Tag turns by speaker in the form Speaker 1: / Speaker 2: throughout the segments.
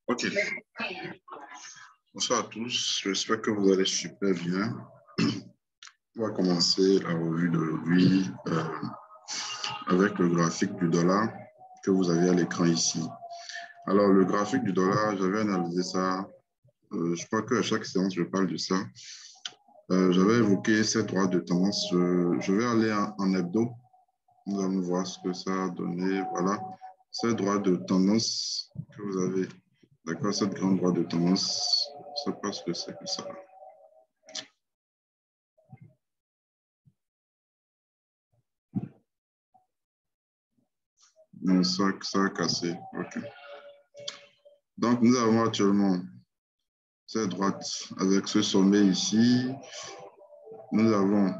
Speaker 1: Ok, bonsoir à tous, j'espère que vous allez super bien. On va commencer la revue d'aujourd'hui avec le graphique du dollar que vous avez à l'écran ici. Alors, le graphique du dollar, j'avais analysé ça, je crois qu'à chaque séance, je parle de ça. J'avais évoqué cette droite de tendance. Je vais aller en hebdo. Nous allons voir ce que ça a donné. Voilà, cette droite de tendance que vous avez. D'accord, cette grande droite de tendance, je ne sais pas ce que c'est que ça. Non, ça a cassé. OK. Donc, nous avons actuellement cette droite avec ce sommet ici. Nous avons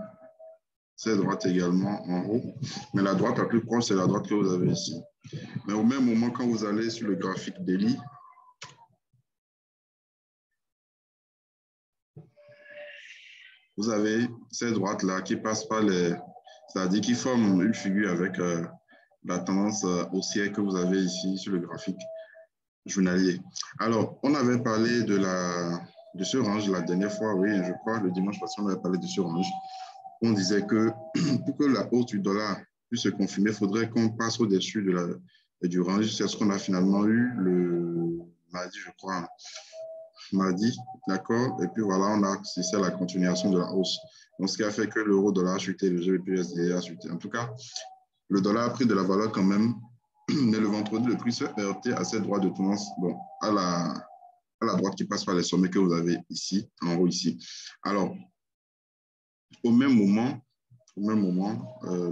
Speaker 1: cette droite également en haut. Mais la droite la plus proche, c'est la droite que vous avez ici. Mais au même moment, quand vous allez sur le graphique daily, vous avez cette droite-là qui passe par les... C'est-à-dire qui forme une figure avec la tendance haussière que vous avez ici sur le graphique journalier. Alors, on avait parlé de ce range la dernière fois, oui, je crois, le dimanche passé, on avait parlé de ce range. On disait que pour que la hausse du dollar puisse se confirmer, il faudrait qu'on passe au-dessus du range. C'est ce qu'on a finalement eu le mardi, je crois. Mardi, d'accord? Et puis voilà, on a assisté à la continuation de la hausse. Donc, ce qui a fait que l'euro-dollar a chuté, le GBP/USD a chuté. En tout cas, le dollar a pris de la valeur quand même. Mais le vendredi, le prix s'est heurté à cette droite de tendance, bon, à la droite qui passe par les sommets que vous avez ici, en haut ici. Alors, au même moment,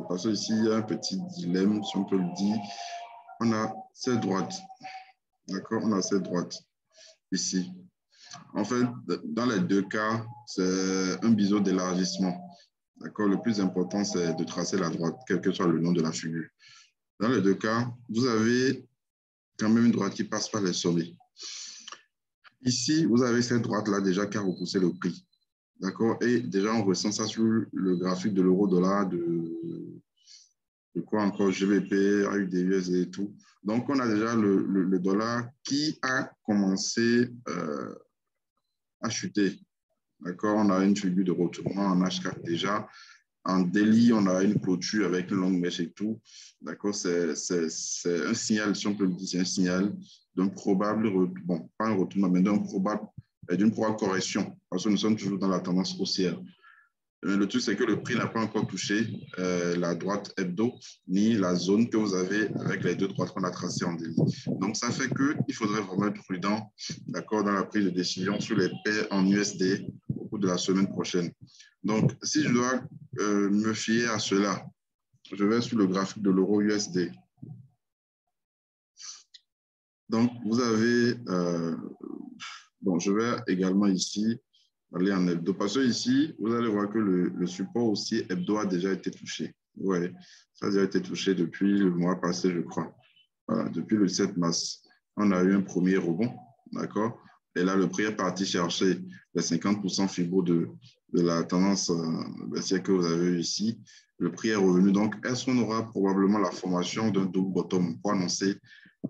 Speaker 1: parce qu'ici, il y a un petit dilemme, si on peut le dire, on a cette droite, d'accord? On a cette droite ici. En fait, dans les deux cas, c'est un biseau d'élargissement. D'accord? Le plus important, c'est de tracer la droite, quel que soit le nom de la figure. Dans les deux cas, vous avez quand même une droite qui passe par les sommets. Ici, vous avez cette droite-là déjà qui a repoussé le prix. D'accord? Et déjà, on ressent ça sur le graphique de l'euro-dollar, de quoi encore, GBP, AUD, USD et tout. Donc, on a déjà le dollar qui a commencé à chuter. D'accord? On a une figure de retournement en H4 déjà. En daily, on a une clôture avec une longue mèche et tout. D'accord? C'est un signal, si on peut le dire, c'est un signal d'un probable, bon, pas un retournement, mais d'une probable correction, parce que nous sommes toujours dans la tendance haussière. Le truc, c'est que le prix n'a pas encore touché la droite hebdo, ni la zone que vous avez avec les deux droites qu'on a tracées en daily. Donc, ça fait qu'il faudrait vraiment être prudent, d'accord, dans la prise de décision sur les paires en USD au cours de la semaine prochaine. Donc, si je dois me fier à cela, je vais sur le graphique de l'euro USD. Donc, vous avez, bon, je vais également ici aller en hebdo. Parce que ici, vous allez voir que le support aussi hebdo a déjà été touché. Oui, ça a déjà été touché depuis le mois passé, je crois. Voilà, depuis le 7 mars, on a eu un premier rebond, d'accord? Et là, le prix est parti chercher les 50% Fibo de la tendance baissière que vous avez eu ici. Le prix est revenu. Donc, est-ce qu'on aura probablement la formation d'un double bottom pour annoncer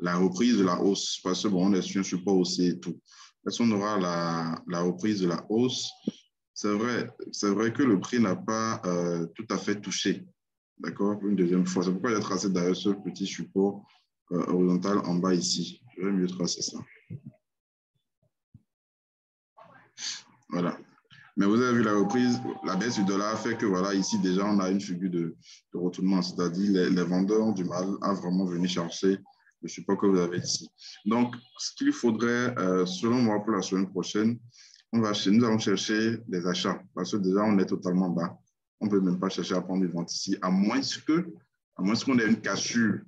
Speaker 1: la reprise de la hausse? Parce que bon, on est sur un support aussi et tout. Est-ce qu'on aura la reprise de la hausse? C'est vrai que le prix n'a pas tout à fait touché, d'accord, une deuxième fois. C'est pourquoi il a tracé d'ailleurs ce petit support horizontal en bas ici. Je vais mieux tracer ça. Voilà. Mais vous avez vu la reprise, la baisse du dollar fait que voilà, ici déjà, on a une figure de retournement, c'est-à-dire les vendeurs du mal ont vraiment venu chercher le support que vous avez ici. Donc, ce qu'il faudrait, selon moi, pour la semaine prochaine, nous allons chercher des achats parce que déjà, on est totalement bas. On ne peut même pas chercher à prendre des ventes ici, à moins qu'on ait une cassure.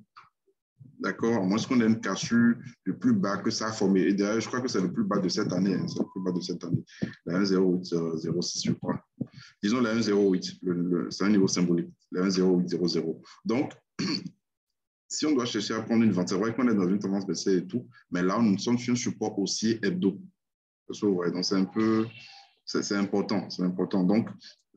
Speaker 1: D'accord, à moins qu'on ait une cassure le plus bas que ça a formé. Et d'ailleurs, je crois que c'est le plus bas de cette année. C'est le plus bas de cette année. La 1,0806, je crois. Disons la 1,08. C'est un niveau symbolique. La 1,0800. Donc, si on doit chercher à prendre une vente, c'est vrai qu'on est dans une tendance baissière et tout, mais là, nous sommes sur un support haussier hebdo. Ouais, donc, c'est un peu... C'est important. C'est important. Donc,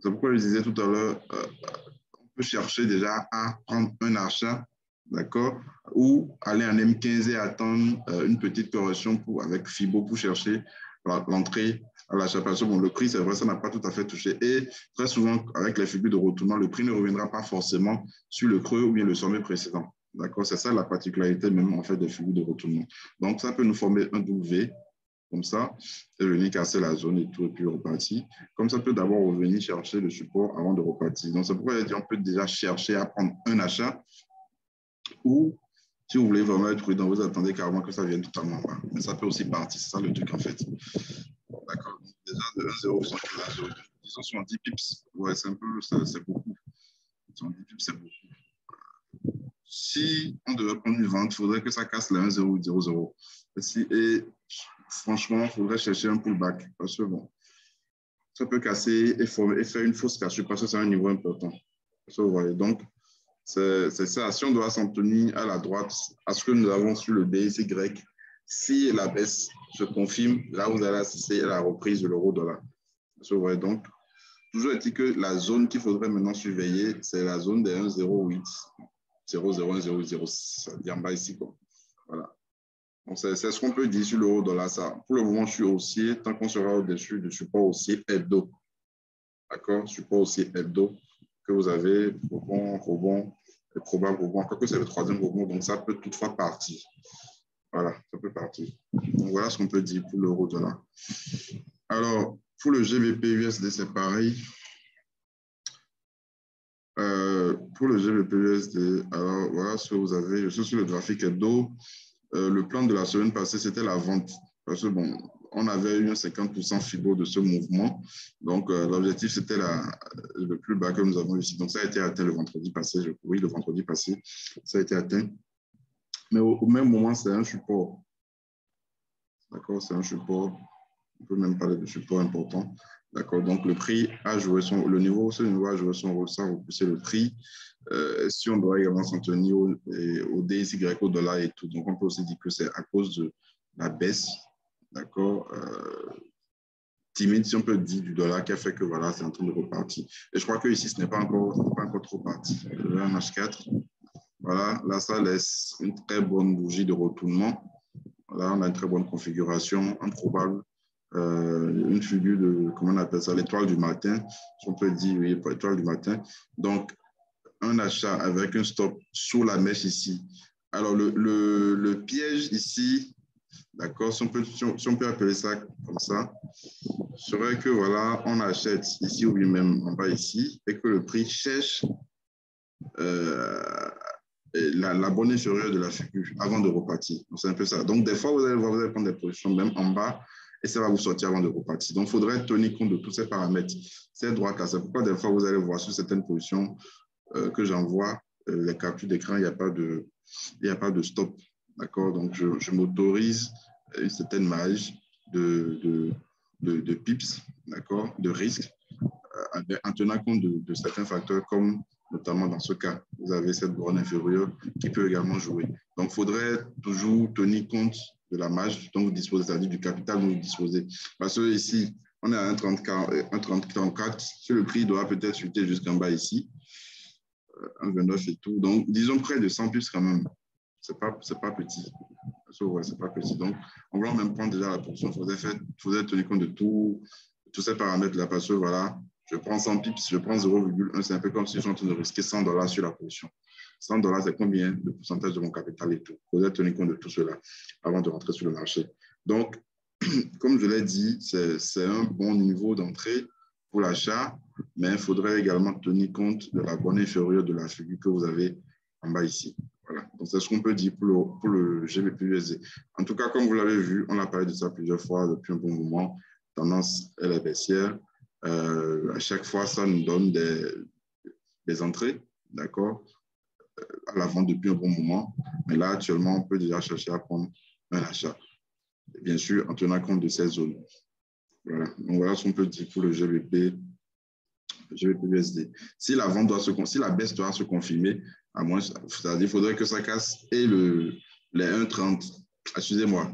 Speaker 1: c'est pourquoi je disais tout à l'heure, on peut chercher déjà à prendre un achat d'accord, ou aller en M15 et attendre une petite correction avec FIBO pour chercher l'entrée à l'achat. Parce que bon, le prix, c'est vrai, ça n'a pas tout à fait touché. Et très souvent, avec les figures de retournement, le prix ne reviendra pas forcément sur le creux ou bien le sommet précédent. D'accord, c'est ça la particularité même en fait des figures de retournement. Donc, ça peut nous former un W comme ça, et venir casser la zone et tout, et puis repartir. Comme ça peut d'abord revenir chercher le support avant de repartir. Donc, c'est pourquoi on peut déjà chercher à prendre un achat ou si vous voulez vraiment être prudent, vous attendez carrément que ça vienne totalement bas. Mais ça peut aussi partir, c'est ça le truc en fait. D'accord. Déjà de 1,0 à 0,2. Disons 70 pips. Ouais, c'est un peu, c'est beaucoup. 70 pips, c'est beaucoup. Si on devait prendre une vente, il faudrait que ça casse les 1,000. Et franchement, il faudrait chercher un pullback. Parce que bon, ça peut casser et faire une fausse cassure parce que c'est un niveau important. Vous voyez. Donc, c'est ça. Si on doit s'en tenir à la droite, à ce que nous avons sur le DXY, si la baisse se confirme, là, vous allez assister à la reprise de l'euro-dollar. Donc, toujours est-il que la zone qu'il faudrait maintenant surveiller, c'est la zone des 1,08, 0,0100, c'est-à-dire en bas ici. Quoi. Voilà. Donc, c'est ce qu'on peut dire sur l'euro-dollar. Pour le moment, je suis haussier, tant qu'on sera au-dessus du support haussier hebdo. D'accord? Support haussier hebdo que vous avez, rebond, probable rebond. Encore que c'est le troisième rebond, donc ça peut toutefois partir. Voilà, ça peut partir. Donc, voilà ce qu'on peut dire pour l'euro-dollar. Alors, pour le GBP-USD, c'est pareil. Pour le GBP-USD, alors voilà ce que vous avez. Je suis sur le graphique hebdo. Le plan de la semaine passée, c'était la vente. Parce que bon, on avait eu un 50% FIBO de ce mouvement. Donc, l'objectif, c'était le plus bas que nous avons ici. Donc, ça a été atteint le vendredi passé. Oui, le vendredi passé, ça a été atteint. Mais au même moment, c'est un support. D'accord, c'est un support. On peut même parler de support important. D'accord, donc le prix a joué ce niveau a joué son rôle, ça a repoussé le prix. Si on doit également s'en tenir au DXY, au dollar et tout, donc on peut aussi dire que c'est à cause de la baisse, d'accord, timide, si on peut dire, du dollar qui a fait que voilà, c'est en train de repartir. Et je crois que ici, ce n'est pas encore trop parti. Le H4, voilà, là, ça laisse une très bonne bougie de retournement. Là, on a une très bonne configuration, improbable. Une figure de, comment on appelle ça, l'étoile du matin, si on peut dire, oui, l'étoile du matin. Donc, un achat avec un stop sous la mèche ici. Alors, le piège ici, d'accord, si on peut appeler ça comme ça, serait que, voilà, on achète ici ou même en bas ici, et que le prix cherche la bonne inférieure de la figure avant de repartir. C'est un peu ça. Donc, des fois, vous allez prendre des positions même en bas et ça va vous sortir avant de repartir. Donc, il faudrait tenir compte de tous ces paramètres. Ces droites-là, c'est pourquoi des fois, vous allez voir sur certaines positions que j'envoie, les captures d'écran, il n'y a pas de stop. D'accord? Donc, je m'autorise une certaine marge de pips, d'accord, de risque, en tenant compte de certains facteurs comme notamment dans ce cas, vous avez cette borne inférieure qui peut également jouer. Donc, il faudrait toujours tenir compte de la marge dont vous disposez, c'est-à-dire du capital dont vous disposez. Parce que ici, on est à 1,3044, si le prix doit peut-être chuter jusqu'en bas ici, 1,29 et tout. Donc, disons près de 100 pips quand même. C'est pas petit. Ouais, c'est pas petit. Donc, on va même prendre déjà la position. Il faudrait tenir compte de tous ces paramètres-là parce que voilà, je prends 100 pips, je prends 0,1, c'est un peu comme si je suis en train de risquer $100 sur la position. $100, c'est combien de pourcentage de mon capital et tout. Il faudrait tenir compte de tout cela avant de rentrer sur le marché. Donc, comme je l'ai dit, c'est un bon niveau d'entrée pour l'achat, mais il faudrait également tenir compte de la bonne inférieure de la figure que vous avez en bas ici. Voilà. Donc, c'est ce qu'on peut dire pour le GBP-USD. En tout cas, comme vous l'avez vu, on a parlé de ça plusieurs fois depuis un bon moment. Tendance, elle est baissière. À chaque fois, ça nous donne des entrées, d'accord, à la vente depuis un bon moment. Mais là, actuellement, on peut déjà chercher à prendre un achat. Et bien sûr, en tenant compte de ces zones. Voilà. Donc, voilà ce qu'on peut dire pour le GBP-USD. Si la vente si la baisse doit se confirmer, à moins, c'est-à-dire qu'il faudrait que ça casse et les 1,30, excusez-moi,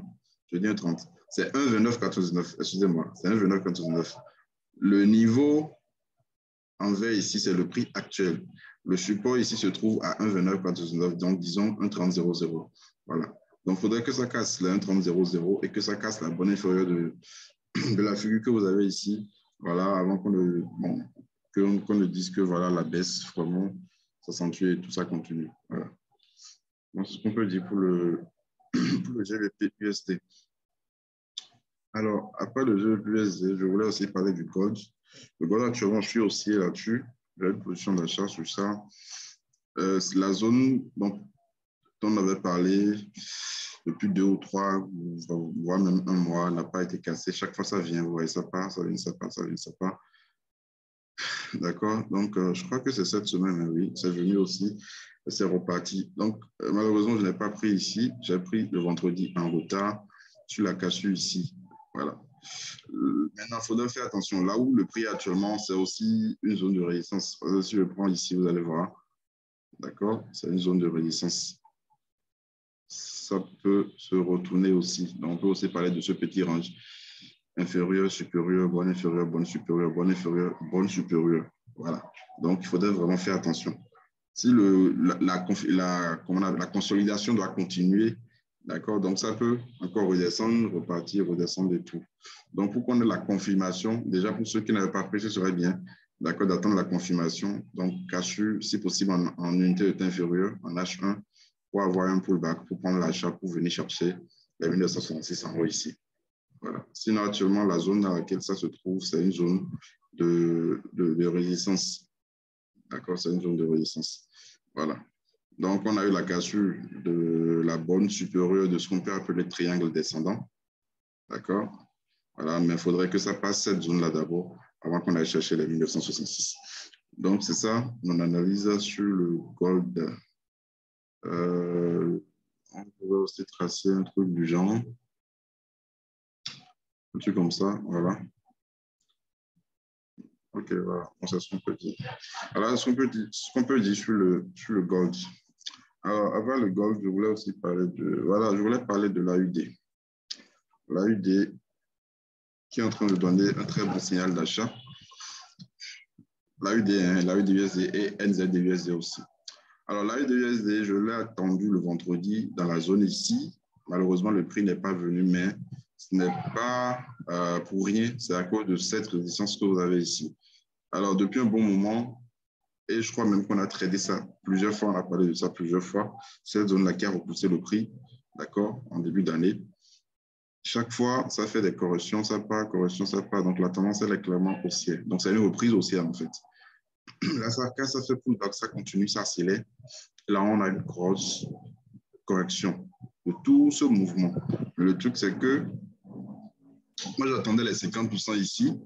Speaker 1: je dis 1,30, c'est 1,2999, excusez-moi, c'est 1,2999. Le niveau en vert ici, c'est le prix actuel. Le support ici se trouve à 1,29,419, donc disons 1,30,00. Voilà. Donc, il faudrait que ça casse le 1,30,00 et que ça casse la bonne inférieure de la figure que vous avez ici. Voilà, avant qu'on ne, bon, qu'on ne dise que voilà, la baisse vraiment s'accentue et tout ça continue. Voilà. Donc, c'est ce qu'on peut dire pour le, pour le GBP USD. Alors, après le GBP USD, je voulais aussi parler du gold. Le gold, actuellement, je suis aussi là-dessus. J'ai une position d'achat sur ça. La zone donc, dont on avait parlé depuis 2 ou 3, voire même 1 mois, n'a pas été cassée. Chaque fois, ça vient, vous voyez, ça part, ça vient, ça part, ça vient, ça part. D'accord. Donc, je crois que c'est cette semaine, hein, oui, c'est venu aussi, c'est reparti. Donc, malheureusement, je n'ai pas pris ici. J'ai pris le vendredi en retard sur la cassure ici. Voilà. Maintenant, il faudra faire attention. Là où le prix actuellement, c'est aussi une zone de résistance. Si je prends ici, vous allez voir. D'accord. C'est une zone de résistance. Ça peut se retourner aussi. Donc, on peut aussi parler de ce petit range. Inférieur, supérieur, bonne inférieure, bonne supérieure, bonne inférieure, bonne supérieure. Voilà. Donc, il faudrait vraiment faire attention. Si la consolidation doit continuer, d'accord, donc ça peut encore redescendre, repartir, redescendre et tout. Donc, pour qu'on ait la confirmation, déjà pour ceux qui n'avaient pas pris, ce serait bien, d'accord, d'attendre la confirmation. Donc, cassure, si possible, en unité de temps inférieure, en H1, pour avoir un pullback, pour prendre l'achat, pour venir chercher les 1966 en haut ici. Voilà. Sinon, actuellement, la zone dans laquelle ça se trouve, c'est une zone de résistance. D'accord, c'est une zone de résistance. Voilà. Donc, on a eu la cassure de la borne supérieure de ce qu'on peut appeler triangle descendant. D'accord. Voilà, mais il faudrait que ça passe cette zone-là d'abord avant qu'on aille chercher les 1966. Donc, c'est ça, mon analyse sur le gold. On pourrait aussi tracer un truc du genre. Un truc comme ça, voilà. Ok, voilà, on sait ce qu'on peut dire. Alors, ce qu'on peut dire sur le gold. Alors, avant le gold, je voulais aussi parler je voulais parler de l'AUD. L'AUD qui est en train de donner un très bon signal d'achat. L'AUD, hein, l'AUD USD et NZD USD aussi. Alors, l'AUD USD, je l'ai attendu le vendredi dans la zone ici. Malheureusement, le prix n'est pas venu, mais ce n'est pas pour rien. C'est à cause de cette résistance que vous avez ici. Alors, depuis un bon moment, et je crois même qu'on a tradé ça plusieurs fois, on a parlé de ça plusieurs fois, cette zone-là qui a repoussé le prix, d'accord, en début d'année. Chaque fois, ça fait des corrections, ça part, correction, ça part. Donc, la tendance, elle est clairement haussière. Donc, c'est une reprise haussière, en fait. Là, ça casse, ça fait pullback, ça continue, ça accélère. Là, on a une grosse correction de tout ce mouvement. Le truc, c'est que moi, j'attendais les 50% ici,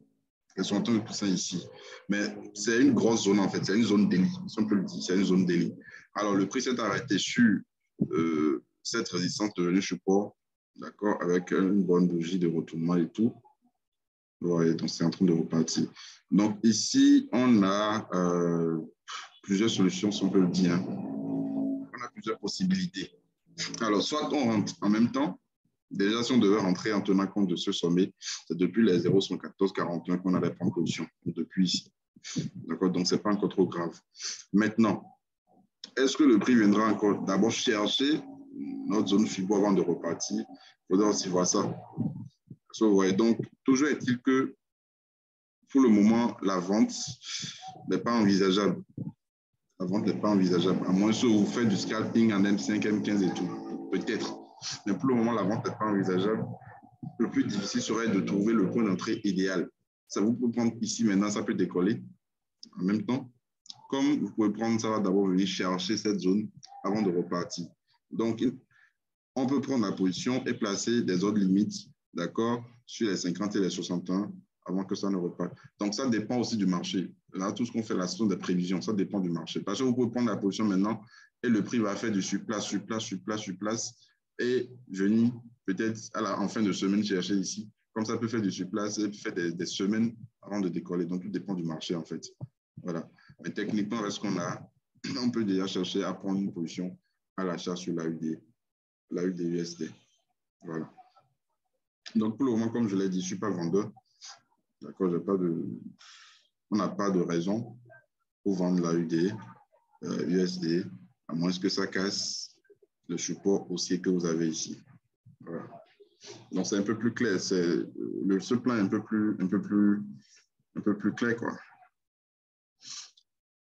Speaker 1: les 60% ici. Mais c'est une grosse zone, en fait. C'est une zone délit. Si on peut le dire, c'est une zone délit. Alors, le prix s'est arrêté sur cette résistance devenue support, d'accord, avec une bonne bougie de retournement et tout. Ouais, donc, c'est en train de repartir. Donc, ici, on a plusieurs solutions, si on peut le dire. On a plusieurs possibilités. Alors, soit on rentre en même temps. Déjà, si on devait rentrer en tenant compte de ce sommet, c'est depuis les 0,11441 qu'on allait prendre position, depuis ici. D'accord, donc ce n'est pas encore trop grave. Maintenant, est-ce que le prix viendra encore d'abord chercher notre zone FIBO avant de repartir? Il faudra aussi voir ça. Donc, toujours est-il que pour le moment, la vente n'est pas envisageable. La vente n'est pas envisageable, à moins que vous faites du scalping en M5, M15 et tout, peut-être. Mais pour le moment, la vente n'est pas envisageable. Le plus difficile serait de trouver le point d'entrée idéal. Ça vous peut prendre ici maintenant, ça peut décoller en même temps. Comme vous pouvez prendre, ça va d'abord venir chercher cette zone avant de repartir. Donc, on peut prendre la position et placer des ordres limites, d'accord, sur les 50 et les 61 avant que ça ne reparte. Donc, ça dépend aussi du marché. Là, tout ce qu'on fait là, ce sont des prévisions. Ça dépend du marché. Parce que vous pouvez prendre la position maintenant et le prix va faire du surplace, surplace, surplace, surplace et venir peut-être en fin de semaine chercher ici. Comme ça peut faire du surplace et faire des semaines avant de décoller. Donc, tout dépend du marché, en fait. Voilà. Mais techniquement, avec ce qu'on a, on peut déjà chercher à prendre une position à l'achat sur l'AUD USD. Voilà. Donc, pour le moment, comme je l'ai dit, je ne suis pas vendeur. D'accord, on n'a pas de raison pour vendre l'AUD. USD, à moins que ça casse le support haussier que vous avez ici. Voilà. Donc, c'est un peu plus clair. Ce plan est un peu plus clair, quoi.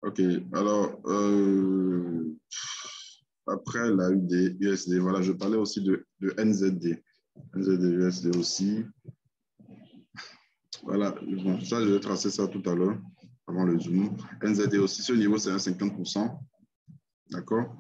Speaker 1: OK. Alors, après la UD, USD, voilà, je parlais aussi de NZD. NZD, USD aussi. Voilà, bon, ça, je vais tracer ça tout à l'heure, avant le zoom. NZD aussi, ce niveau, c'est un 50%. D'accord?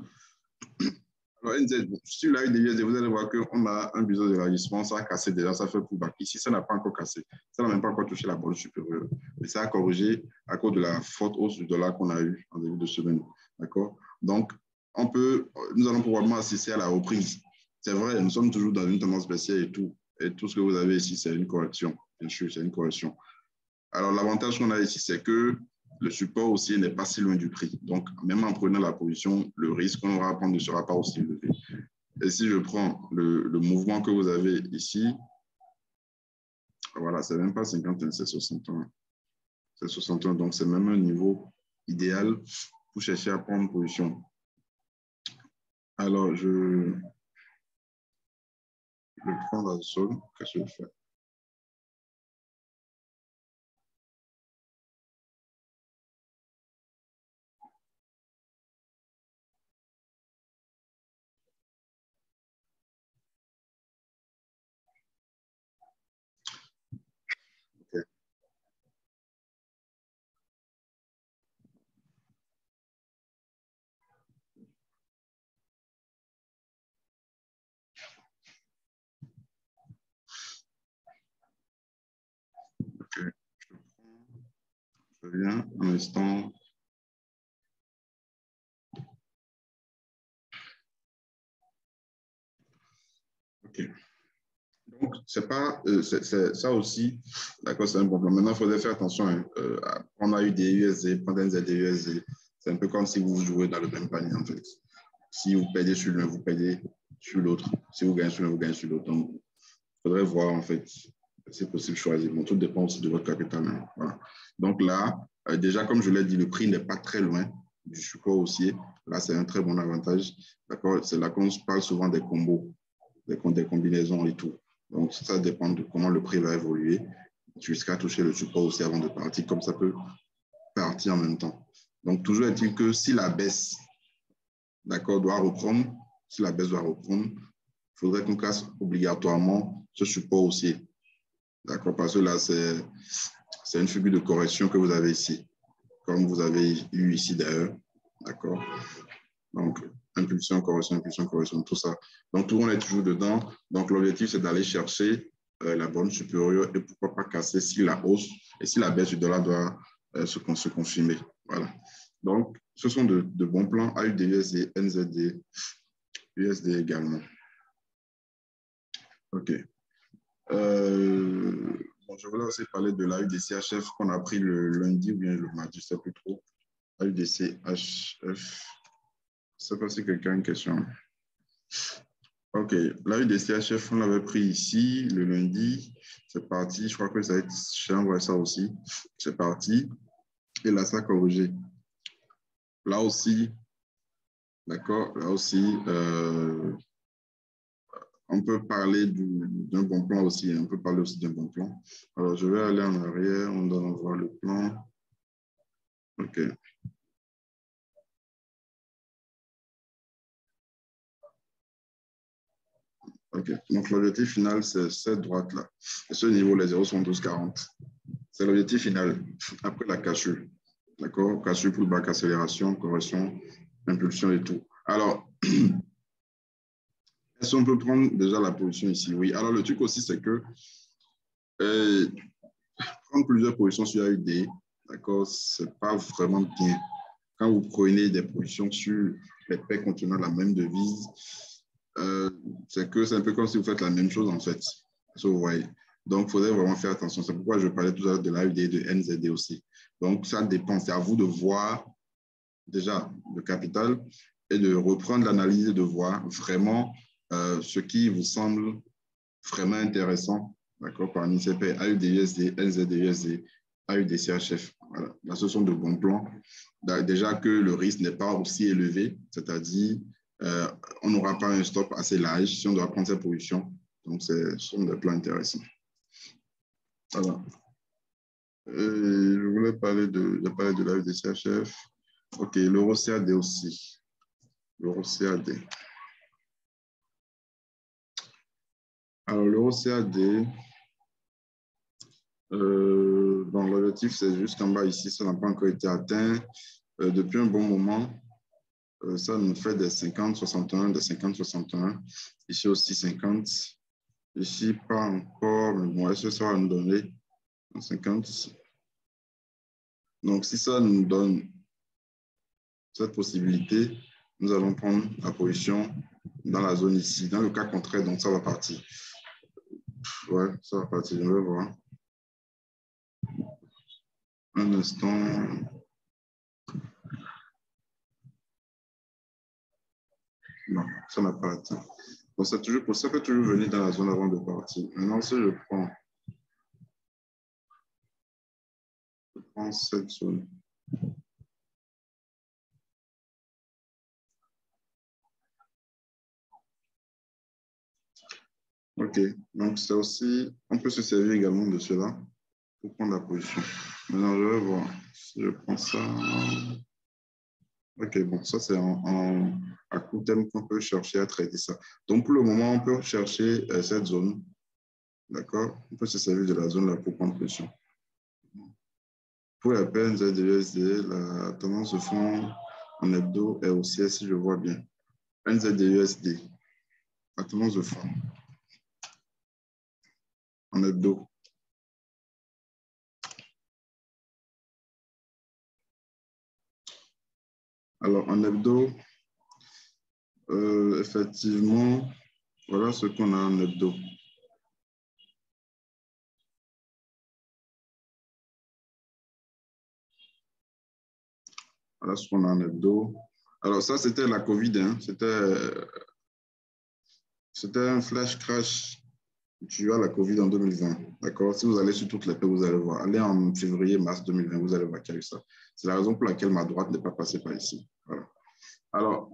Speaker 1: Alors, NZ, sur la USD, vous allez voir qu'on a un besoin de réajustement, ça a cassé déjà, ça fait pullback. Ici, ça n'a pas encore cassé. Ça n'a même pas encore touché la borne supérieure. Mais ça a corrigé à cause de la forte hausse du dollar qu'on a eu en début de semaine. D'accord? Donc, nous allons probablement assister à la reprise. C'est vrai, nous sommes toujours dans une tendance baissière et tout. Et tout ce que vous avez ici, c'est une correction. Bien sûr, c'est une correction. Alors, l'avantage qu'on a ici, c'est que le support aussi n'est pas si loin du prix. Donc, même en prenant la position, le risque qu'on aura à prendre ne sera pas aussi élevé. Et si je prends le mouvement que vous avez ici, voilà, c'est même pas 51, c'est 61. C'est 61, donc c'est même un niveau idéal pour chercher à prendre position. Alors, je prends la zone. Qu'est-ce que je fais? Okay. Ok, je viens un instant. Ok. Donc, c'est pas, ça aussi, d'accord, c'est un problème. Maintenant, il faudrait faire attention. Hein, on a eu des USD, prendre des USD. C'est un peu comme si vous jouez dans le même panier, en fait. Si vous perdez sur l'un, vous perdez sur l'autre. Si vous gagnez sur l'un, vous gagnez sur l'autre. Donc, il faudrait voir, en fait, si c'est possible de choisir. Bon, tout dépend aussi de votre capital. Hein. Voilà. Donc là, déjà, comme je l'ai dit, le prix n'est pas très loin du support haussier. Là, c'est un très bon avantage. D'accord? C'est là qu'on parle souvent des combos, des combinaisons et tout. Donc, ça dépend de comment le prix va évoluer jusqu'à toucher le support aussi avant de partir, comme ça peut partir en même temps. Donc, toujours est-il que si la baisse, d'accord, doit reprendre, si la baisse doit reprendre, il faudrait qu'on casse obligatoirement ce support aussi. D'accord, parce que là, c'est une figure de correction que vous avez ici, comme vous avez eu ici d'ailleurs. D'accord. Donc, impulsion, correction, tout ça. Donc, tout le monde est toujours dedans. Donc, l'objectif, c'est d'aller chercher la borne supérieure et pourquoi pas casser si la hausse et si la baisse du dollar doit se confirmer. Voilà. Donc, ce sont de bons plans. AUD, USD, NZD, USD également. OK. Bon, je voulais aussi parler de l'AUD-CHF qu'on a pris le lundi ou bien le mardi, je ne sais plus trop. AUD-CHF. Je ne sais pas si quelqu'un a une question. OK. L'AUD-CHF, on l'avait pris ici le lundi. C'est parti. Je crois que ça va être chez ça aussi. C'est parti. Et là, ça a corrigé. Là aussi, d'accord, là aussi, on peut parler d'un bon plan aussi. On peut parler aussi d'un bon plan. Alors, je vais aller en arrière. On doit voir le plan. OK. OK. Donc, l'objectif final, c'est cette droite-là. Et ce niveau, les 0,1240. C'est l'objectif final après la cassure. D'accord? Cassure, pullback, accélération, correction, impulsion et tout. Alors, est-ce qu'on peut prendre déjà la position ici? Oui. Alors, le truc aussi, c'est que prendre plusieurs positions sur AUD, d'accord, c'est pas vraiment bien. Quand vous prenez des positions sur les paires contenant la même devise, c'est un peu comme si vous faites la même chose en fait. So, vous voyez. Donc, il faudrait vraiment faire attention. C'est pourquoi je parlais tout à l'heure de l'AUD et de NZD aussi. Donc, ça dépend. C'est à vous de voir déjà le capital et de reprendre l'analyse et de voir vraiment ce qui vous semble vraiment intéressant, d'accord, parmi ces paires AUD, USD, NZD, USD, AUD, CHF. Voilà. Là, ce sont de bons plans. Déjà que le risque n'est pas aussi élevé, c'est-à-dire on n'aura pas un stop assez large si on doit prendre cette position. Donc, ce sont des plans intéressants. Voilà. Je voulais parler de la FDCHF. OK, l'euro CAD aussi. L'euro CAD. Alors, l'euro CAD, bon, l'objectif, c'est juste qu'en bas ici, ça n'a pas encore été atteint. Depuis un bon moment, ça nous fait des 50-61, des 50-61. Ici aussi 50. Ici, pas encore, mais bon, est-ce que ça va nous donner 50? Donc, si ça nous donne cette possibilité, nous allons prendre la position dans la zone ici. Dans le cas contraire, donc ça va partir. Ouais, ça va partir. Je vais voir. Un instant. Non, ça n'a pas atteint. Donc, ça peut toujours venir dans la zone avant de partir. Maintenant, si je prends cette zone. OK. Donc, c'est aussi, on peut se servir également de cela pour prendre la position. Maintenant, je vais voir si je prends ça. OK, bon, ça, c'est à court terme qu'on peut chercher à traiter ça. Donc, pour le moment, on peut chercher cette zone. D'accord? On peut se servir de la zone là pour prendre position. Pour la PNZ de l'USD, la tendance de fond en hebdo est haussière, si je vois bien. PNZ de l'USD, la tendance de fond en hebdo. Alors, en hebdo, effectivement, voilà ce qu'on a en hebdo. Voilà ce qu'on a en hebdo. Alors, ça, c'était la COVID. Hein. C'était un flash crash dû à la COVID en 2020. D'accord? Si vous allez sur toutes les paix, vous allez voir. Allez en février, mars 2020, vous allez voir qu'il y a eu ça. C'est la raison pour laquelle ma droite n'est pas passée par ici. Voilà. Alors,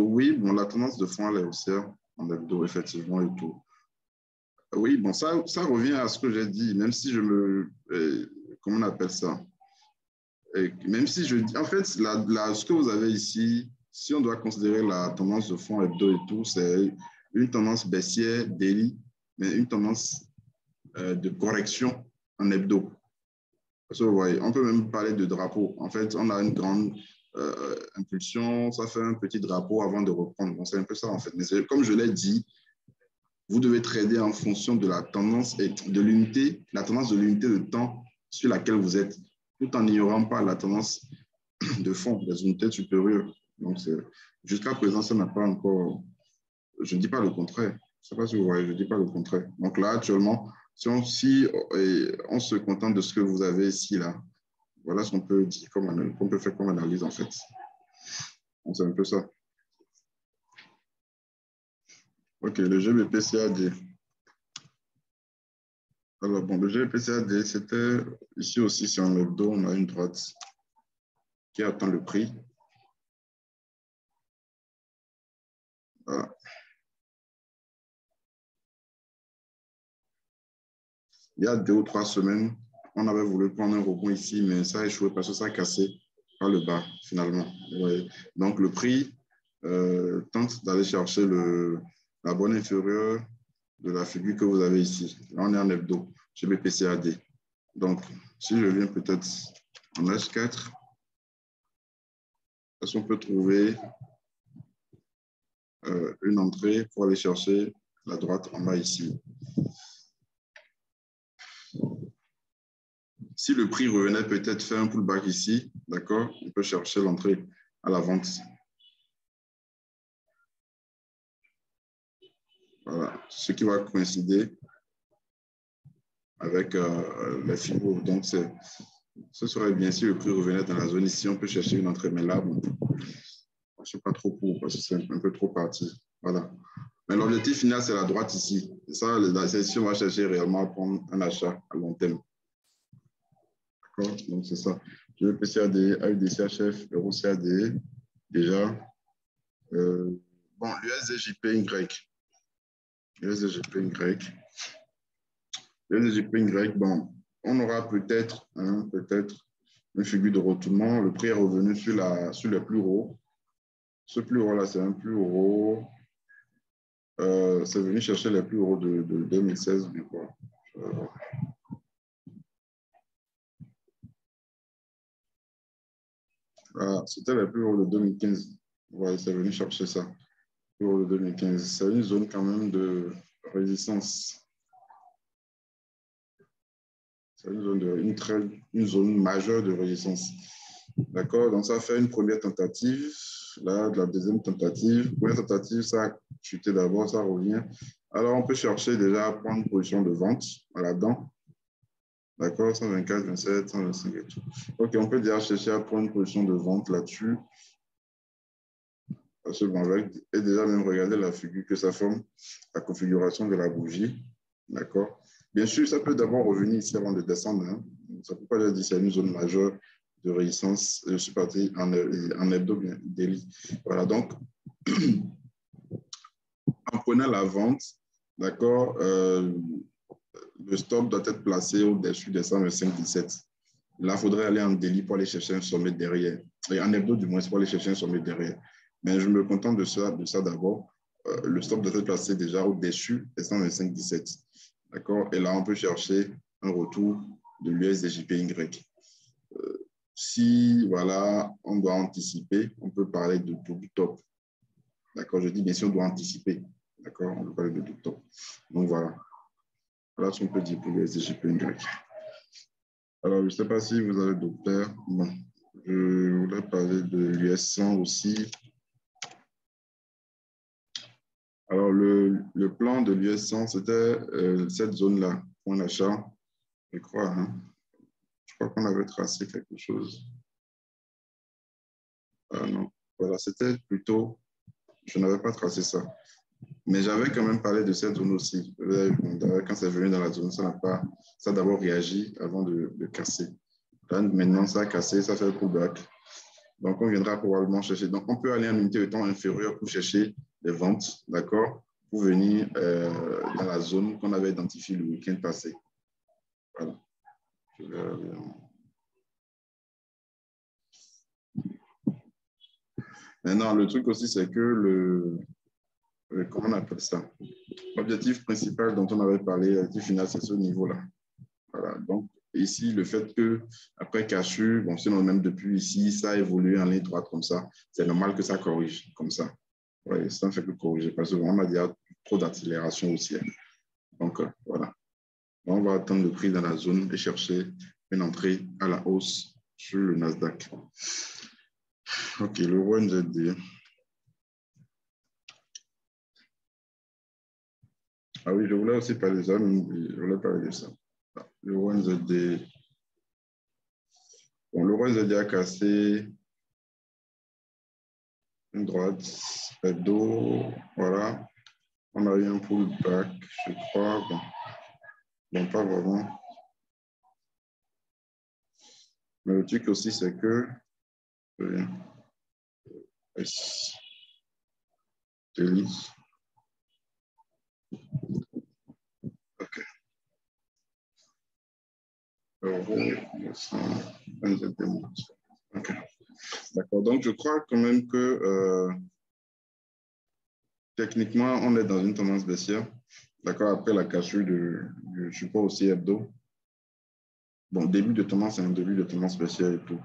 Speaker 1: oui, bon, la tendance de fond, elle est haussière en hebdo, effectivement, et tout. Oui, bon, ça revient à ce que j'ai dit, même si je me... comment on appelle ça? Même si je dis... En fait, ce que vous avez ici, si on doit considérer la tendance de fond hebdo et tout, c'est une tendance baissière daily, mais une tendance de correction en hebdo. Parce que vous voyez, on peut même parler de drapeau. En fait, on a une grande impulsion, ça fait un petit drapeau avant de reprendre. Bon, c'est un peu ça, en fait. Mais comme je l'ai dit, vous devez trader en fonction de la tendance et de l'unité, la tendance de l'unité de temps sur laquelle vous êtes, tout en n'ignorant pas la tendance de fond, des unités supérieures. Donc, jusqu'à présent, ça n'a pas encore... Je ne dis pas le contraire. Je ne sais pas si vous voyez, je ne dis pas le contraire. Donc là, actuellement, si on se contente de ce que vous avez ici, là, voilà ce qu'on peut dire, qu'on peut faire comme analyse, en fait. Donc, c'est un peu ça. OK, le GBP-CAD. Alors, bon, le GBP-CAD, c'était ici aussi, sur un hebdo, on a une droite qui attend le prix. Voilà. Il y a 2 ou 3 semaines, on avait voulu prendre un rebond ici, mais ça a échoué parce que ça a cassé par le bas, finalement. Ouais. Donc, le prix tente d'aller chercher la bonne inférieure de la figure que vous avez ici. Là, on est en hebdo, GBP-CAD. Donc, si je viens peut-être en H4, est-ce qu'on peut trouver une entrée pour aller chercher la droite en bas ici? Si le prix revenait peut-être faire un pullback ici, d'accord, on peut chercher l'entrée à la vente. Voilà, ce qui va coïncider avec les fibres. Donc, ce serait bien si le prix revenait dans la zone ici, on peut chercher une entrée, mais là, bon, je ne suis pas trop pour parce que c'est un peu trop parti. Voilà. Mais l'objectif final, c'est la droite ici. Et ça, c'est si on va chercher réellement à prendre un achat à long terme. D'accord? Donc, c'est ça. Je vais PCAD, AUD-CHF, Euro-CAD, déjà. Bon, l'USD-JPY. USD-JPY. l'USD-JPY, bon, on aura peut-être une figure de retournement. Le prix est revenu sur le plus haut. Ce plus haut-là, c'est un plus haut. C'est venu chercher les plus hauts de 2016. Mais quoi. C'était les plus hauts de 2015. Ouais, c'est venu chercher ça. Plus haut de 2015. C'est une zone quand même de résistance. C'est une zone majeure de résistance. D'accord? Donc, ça fait une première tentative. Là, de la deuxième tentative. Première tentative, ça a chuté d'abord, ça revient. Alors, on peut chercher déjà à prendre une position de vente là-dedans. D'accord? 124, 27, 125 et tout. OK, on peut déjà chercher à prendre une position de vente là-dessus. Et déjà même regarder la figure que ça forme, la configuration de la bougie. D'accord? Bien sûr, ça peut d'abord revenir ici avant de descendre. Hein. Ça ne peut pas dire que c'est une zone majeure de résistance. Je suis parti en hebdo daily. Voilà, donc, en prenant la vente, d'accord, le stop doit être placé au-dessus des 125,17. Là, il faudrait aller en daily pour aller chercher un sommet derrière. Et en hebdo, du moins, pour aller chercher un sommet derrière. Mais je me contente de ça d'abord. Le stop doit être placé déjà au-dessus des 125,17. D'accord? Et là, on peut chercher un retour de l'USD-JPY. Si, voilà, on doit anticiper, on peut parler de double top. D'accord? Je dis bien sûr, on doit anticiper. D'accord? On peut parler de double top. Donc, voilà. Voilà ce qu'on peut dire pour l'USD-JPY. Alors, je ne sais pas si vous avez d'autres paires. Bon, je voudrais parler de l'US100 aussi. Alors, le plan de l'US100, c'était cette zone-là, point d'achat, je crois. Hein? Je crois qu'on avait tracé quelque chose. Non, voilà, c'était plutôt, je n'avais pas tracé ça. Mais j'avais quand même parlé de cette zone aussi. Quand c'est venu dans la zone, ça a d'abord réagi avant de casser. Là, maintenant, ça a cassé, ça fait le pullback. Donc, on viendra probablement chercher. Donc, on peut aller en unité de temps inférieure pour chercher des ventes, d'accord, pour venir dans la zone qu'on avait identifiée le week-end passé. Voilà. Maintenant, le truc aussi, c'est que comment on appelle ça? L'objectif principal dont on avait parlé, l'objectif final, c'est ce niveau-là. Voilà. Donc, ici, le fait que, après cassure, bon, sinon même depuis ici, ça a évolué en ligne droite comme ça, c'est normal que ça corrige comme ça. Oui, ça ne fait que corriger parce qu'on a déjà trop d'accélération aussi. Donc, voilà. On va attendre le prix dans la zone et chercher une entrée à la hausse sur le Nasdaq. OK, le RONZD. Ah oui, je voulais aussi parler de ça, je voulais parler de ça. Le RONZD. Bon, le RONZD a cassé une droite, hebdo, voilà. On a eu un pullback, je crois. Bon, pas vraiment. Mais le truc aussi, c'est que delete. OK. OK. D'accord. Donc, je crois quand même que techniquement, on est dans une tendance baissière. D'accord. Après la cassure du support aussi hebdo. Bon, début de tendance, c'est un début de tendance baissière et tout.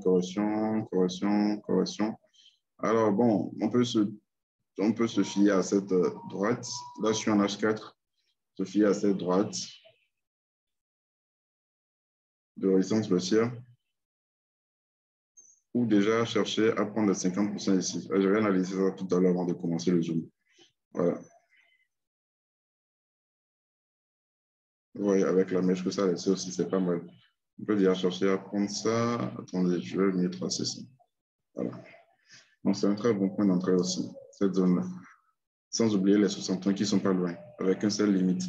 Speaker 1: Correction. Alors, bon, on peut se fier à cette droite. Là, je suis en H4. Se fier à cette droite de résistance baissière. Ou déjà chercher à prendre les 50% ici. J'avais analysé ça tout à l'heure avant de commencer le zoom. Voilà. Oui, avec la mèche que ça a laissé aussi, c'est pas mal. On peut déjà chercher à prendre ça. Attendez, je vais mieux tracer ça. Voilà. Donc, c'est un très bon point d'entrée aussi, cette zone-là. Sans oublier les 61 qui ne sont pas loin, avec un seul limite.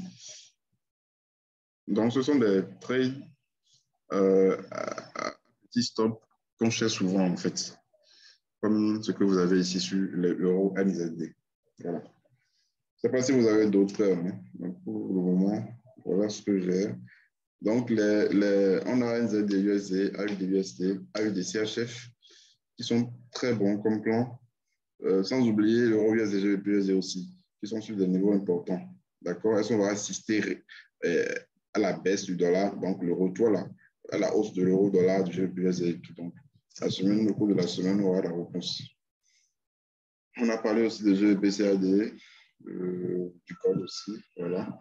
Speaker 1: Donc, ce sont des trades à petit stop qu'on cherche souvent, en fait, comme ce que vous avez ici sur l'euro NZD. Voilà. Je ne sais pas si vous avez d'autres termes. Hein. Donc, pour le moment, voilà ce que j'ai. Donc, on a NZD, USD, AUD, USD, AUD, CHF, qui sont très bons comme plan, sans oublier l'euro USD, GBP, USD aussi, qui sont sur des niveaux importants. D'accord? Est-ce qu'on va assister à la baisse du dollar, donc le retour là, à la hausse de l'euro, dollar, du GBP, USD et tout. Donc, la semaine, au cours de la semaine, on aura la réponse. On a parlé aussi de GBP, CAD, du code aussi, voilà.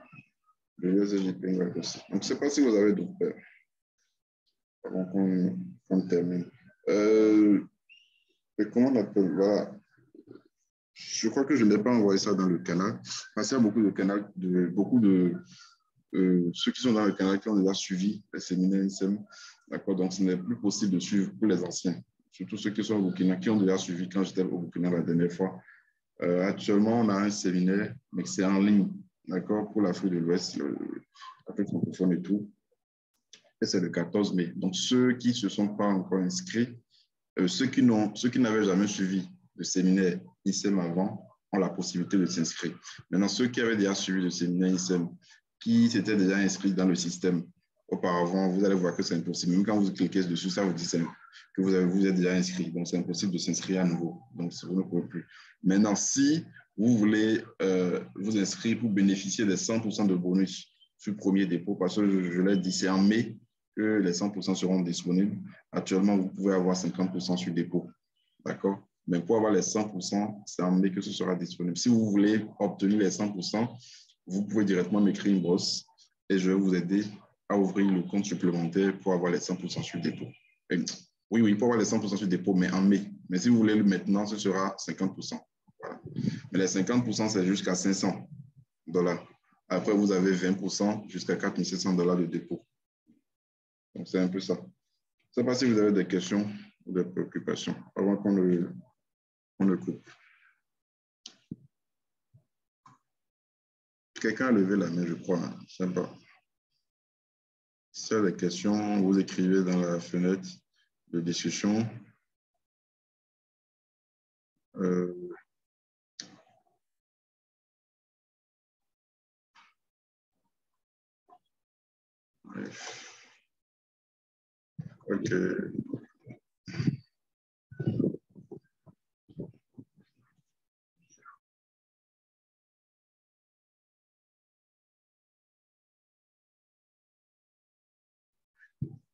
Speaker 1: Le USD, GBP aussi. Donc, je ne sais pas si vous avez d'autres paires avant qu'on termine. Comment on appelle, voilà. Je crois que je n'ai pas envoyé ça dans le canal, parce qu'il y a beaucoup de ceux qui sont dans le canal qui ont déjà suivi les séminaires INSEM. D'accord, donc ce n'est plus possible de suivre pour les anciens, surtout ceux qui sont au Burkina, qui ont déjà suivi quand j'étais au Burkina la dernière fois. Actuellement, on a un séminaire, mais c'est en ligne, d'accord, pour l'Afrique de l'Ouest, l'Afrique francophone et tout. Et c'est le 14 mai. Donc, ceux qui ne se sont pas encore inscrits, ceux qui n'avaient jamais suivi le séminaire ISEM avant ont la possibilité de s'inscrire. Maintenant, ceux qui avaient déjà suivi le séminaire ISEM, qui s'étaient déjà inscrits dans le système auparavant, vous allez voir que c'est impossible. Même quand vous cliquez dessus, ça vous dit que vous êtes déjà inscrit. Donc, c'est impossible de s'inscrire à nouveau. Donc, vous ne pouvez plus. Maintenant, si vous voulez vous inscrire pour bénéficier des 100% de bonus sur le premier dépôt, parce que je l'ai dit, c'est en mai que les 100% seront disponibles. Actuellement, vous pouvez avoir 50% sur dépôt. D'accord? Mais pour avoir les 100%, c'est en mai que ce sera disponible. Si vous voulez obtenir les 100%, vous pouvez directement m'écrire une brosse et je vais vous aider à ouvrir le compte supplémentaire pour avoir les 100% sur dépôt. Et, oui, pour avoir les 100% sur dépôt, mais en mai. Mais si vous voulez le maintenant, ce sera 50%. Voilà. Mais les 50%, c'est jusqu'à $500. Après, vous avez 20% jusqu'à $4 700 de dépôt. Donc, c'est un peu ça. Je ne sais pas si vous avez des questions ou des préoccupations avant qu'on le coupe. Quelqu'un a levé la main, je crois. Hein. Je ne sais pas. Si vous avez des questions, vous écrivez dans la fenêtre de discussion. OK.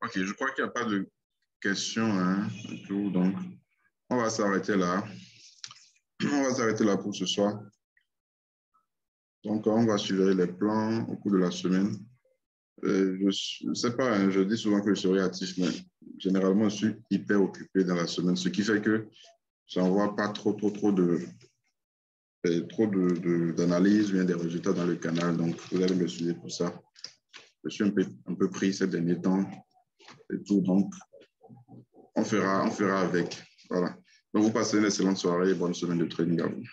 Speaker 1: OK, je crois qu'il n'y a pas de questions. Hein, tout, donc, on va s'arrêter là. On va s'arrêter là pour ce soir. Donc, on va suivre les plans au cours de la semaine. Je ne sais pas, hein, je dis souvent que je serai actif, mais généralement, je suis hyper occupé dans la semaine, ce qui fait que je n'envoie pas trop d'analyses ou bien des résultats dans le canal. Donc, vous allez me suivre pour ça. Je suis un peu pris ces derniers temps et tout. Donc, on fera avec. Voilà. Donc, vous passez une excellente soirée et bonne semaine de trading à vous.